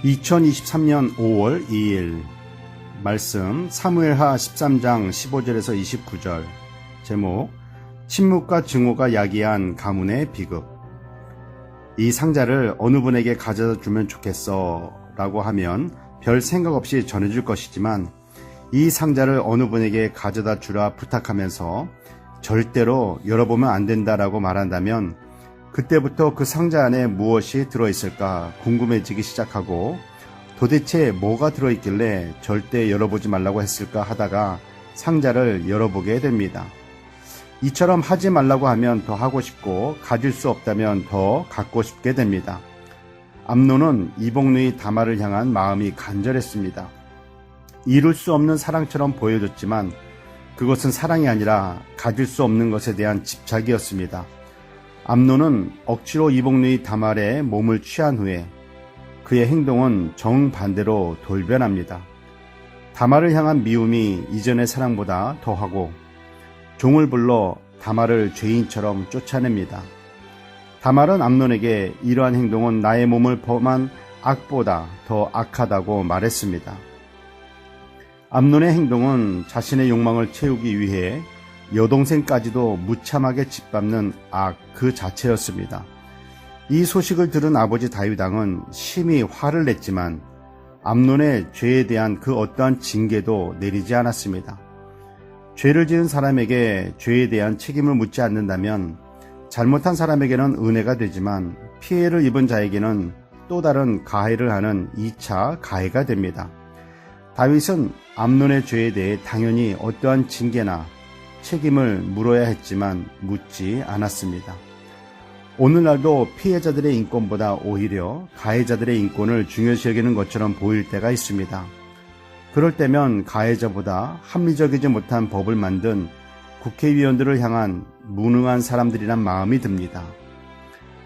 2023년 5월 2일 말씀 사무엘하 13장 15절에서 29절 제목 침묵과 증오가 야기한 가문의 비극. 이 상자를 어느 분에게 가져다 주면 좋겠어 라고 하면 별 생각 없이 전해줄 것이지만 이 상자를 어느 분에게 가져다 주라 부탁하면서 절대로 열어보면 안 된다라고 말한다면 그때부터 그 상자 안에 무엇이 들어있을까 궁금해지기 시작하고 도대체 뭐가 들어있길래 절대 열어보지 말라고 했을까 하다가 상자를 열어보게 됩니다. 이처럼 하지 말라고 하면 더 하고 싶고 가질 수 없다면 더 갖고 싶게 됩니다. 암논은 이복누이 다말을 향한 마음이 간절했습니다. 이룰 수 없는 사랑처럼 보여졌지만 그것은 사랑이 아니라 가질 수 없는 것에 대한 집착이었습니다. 암논은 억지로 이복누이 다말의 몸을 취한 후에 그의 행동은 정반대로 돌변합니다. 다말을 향한 미움이 이전의 사랑보다 더하고 종을 불러 다말을 죄인처럼 쫓아냅니다. 다말은 암논에게 이러한 행동은 나의 몸을 범한 악보다 더 악하다고 말했습니다. 암논의 행동은 자신의 욕망을 채우기 위해 여동생까지도 무참하게 짓밟는 악 그 자체였습니다. 이 소식을 들은 아버지 다윗 왕은 심히 화를 냈지만 암논의 죄에 대한 그 어떠한 징계도 내리지 않았습니다. 죄를 지은 사람에게 죄에 대한 책임을 묻지 않는다면 잘못한 사람에게는 은혜가 되지만 피해를 입은 자에게는 또 다른 가해를 하는 2차 가해가 됩니다. 다윗은 암논의 죄에 대해 당연히 어떠한 징계나 책임을 물어야 했지만 묻지 않았습니다. 오늘날도 피해자들의 인권보다 오히려 가해자들의 인권을 중요시 여기는 것처럼 보일 때가 있습니다. 그럴 때면 가해자보다 합리적이지 못한 법을 만든 국회의원들을 향한 무능한 사람들이란 마음이 듭니다.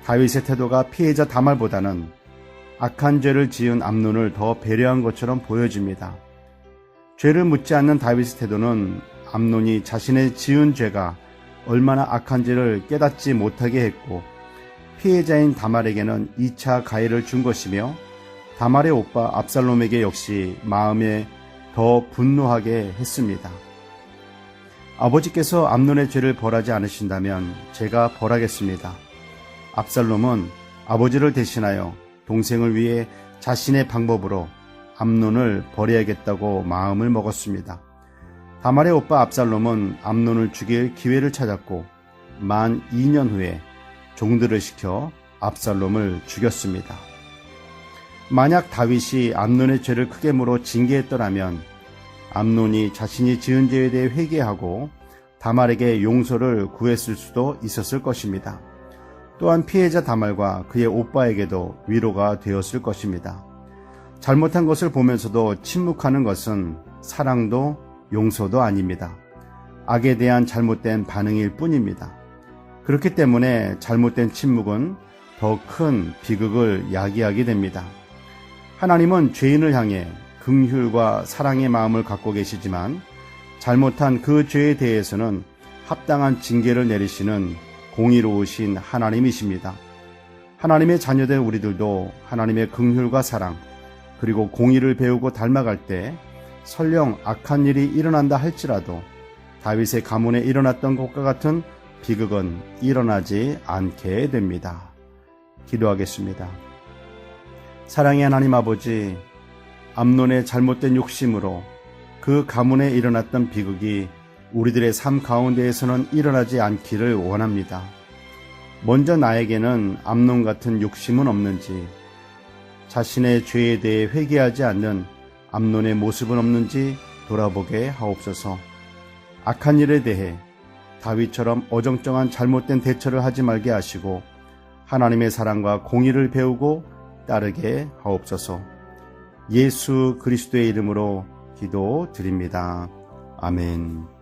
다윗의 태도가 피해자 다말보다는 악한 죄를 지은 암논을 더 배려한 것처럼 보여집니다. 죄를 묻지 않는 다윗의 태도는 암논이 자신의 지은 죄가 얼마나 악한지를 깨닫지 못하게 했고 피해자인 다말에게는 2차 가해를 준 것이며 다말의 오빠 압살롬에게 역시 마음에 더 분노하게 했습니다. 아버지께서 암논의 죄를 벌하지 않으신다면 제가 벌하겠습니다. 압살롬은 아버지를 대신하여 동생을 위해 자신의 방법으로 암논을 벌여야겠다고 마음을 먹었습니다. 다말의 오빠 압살롬은 암논을 죽일 기회를 찾았고 만 2년 후에 종들을 시켜 압살롬을 죽였습니다. 만약 다윗이 암논의 죄를 크게 물어 징계했더라면 암논이 자신이 지은 죄에 대해 회개하고 다말에게 용서를 구했을 수도 있었을 것입니다. 또한 피해자 다말과 그의 오빠에게도 위로가 되었을 것입니다. 잘못한 것을 보면서도 침묵하는 것은 사랑도 용서도 아닙니다. 악에 대한 잘못된 반응일 뿐입니다. 그렇기 때문에 잘못된 침묵은 더 큰 비극을 야기하게 됩니다. 하나님은 죄인을 향해 긍휼과 사랑의 마음을 갖고 계시지만 잘못한 그 죄에 대해서는 합당한 징계를 내리시는 공의로우신 하나님이십니다. 하나님의 자녀된 우리들도 하나님의 긍휼과 사랑 그리고 공의를 배우고 닮아갈 때 설령 악한 일이 일어난다 할지라도 다윗의 가문에 일어났던 것과 같은 비극은 일어나지 않게 됩니다. 기도하겠습니다. 사랑의 하나님 아버지, 암논의 잘못된 욕심으로 그 가문에 일어났던 비극이 우리들의 삶 가운데에서는 일어나지 않기를 원합니다. 먼저 나에게는 암논 같은 욕심은 없는지, 자신의 죄에 대해 회개하지 않는 암논의 모습은 없는지 돌아보게 하옵소서. 악한 일에 대해 다윗처럼 어정쩡한 잘못된 대처를 하지 말게 하시고 하나님의 사랑과 공의를 배우고 따르게 하옵소서. 예수 그리스도의 이름으로 기도드립니다. 아멘.